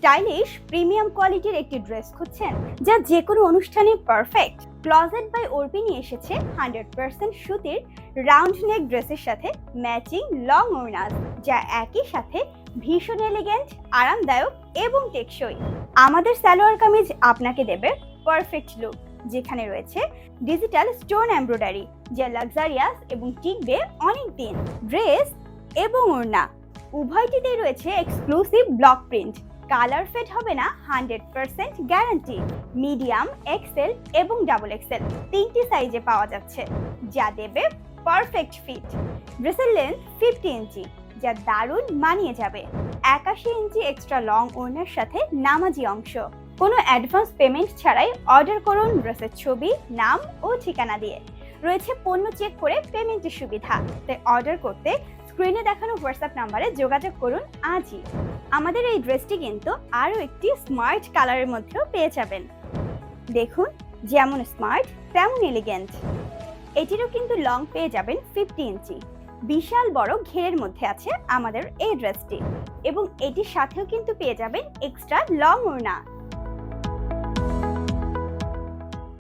Stylish premium কোয়ালিটির একটি dress খুঁজছেন যা যে কোনো অনুষ্ঠানে পারফেক্ট? ক্লজেট বাই অর্পি নিয়ে এসেছে 100% সুতির রাউন্ড নেক ড্রেসের সাথে ম্যাচিং লং ওড়নাস, যা একই সাথে ভীষণ এলিগেন্ট, আরামদায়ক এবং টেকসই। আমাদের সালোয়ার কামিজ আপনাকে দেবে পারফেক্ট লুক, যেখানে রয়েছে ডিজিটাল স্টোন এমব্রয়ডারি যা লাক্সারিয়াস এবং টিকবে অনেক দিন। ড্রেস এবং ওড়না উভয়টিতেই রয়েছে exclusive block print. Colour fade হবে না, 100% গ্যারান্টি। মিডিয়াম, এক্সেল এবং ডাবল এক্সেল তিনটি সাইজে পাওয়া যাচ্ছে, যা দেবে পারফেক্ট ফিট। ড্রেসের লেন্থ 50 ইঞ্চি, যা দারুণ মানিয়ে যাবে 81 ইঞ্চি এক্সট্রা লং ওড়নার সাথে নামাজি অংশ। কোনো অ্যাডভান্স পেমেন্ট ছাড়াই অর্ডার করুন ড্রেসের ছবি, নাম ও ঠিকানা দিয়ে। রয়েছে পণ্য চেক করে পেমেন্টের সুবিধা, তাই অর্ডার করতে স্ক্রিনে দেখানো হোয়াটসঅ্যাপ নাম্বারে যোগাযোগ করুন আজই। আমাদের এই ড্রেসটি কিন্তু আরও একটি স্মার্ট কালারের মধ্যেও পেয়ে যাবেন। দেখুন, যেমন স্মার্ট তেমন এলিগেন্ট। এটিরও কিন্তু লং পেয়ে যাবেন 50 ইঞ্চি। বিশাল বড় ঘেরের মধ্যে আছে আমাদের এই ড্রেসটি, এবং এটির সাথেও কিন্তু পেয়ে যাবেন এক্সট্রা লং ওড়না।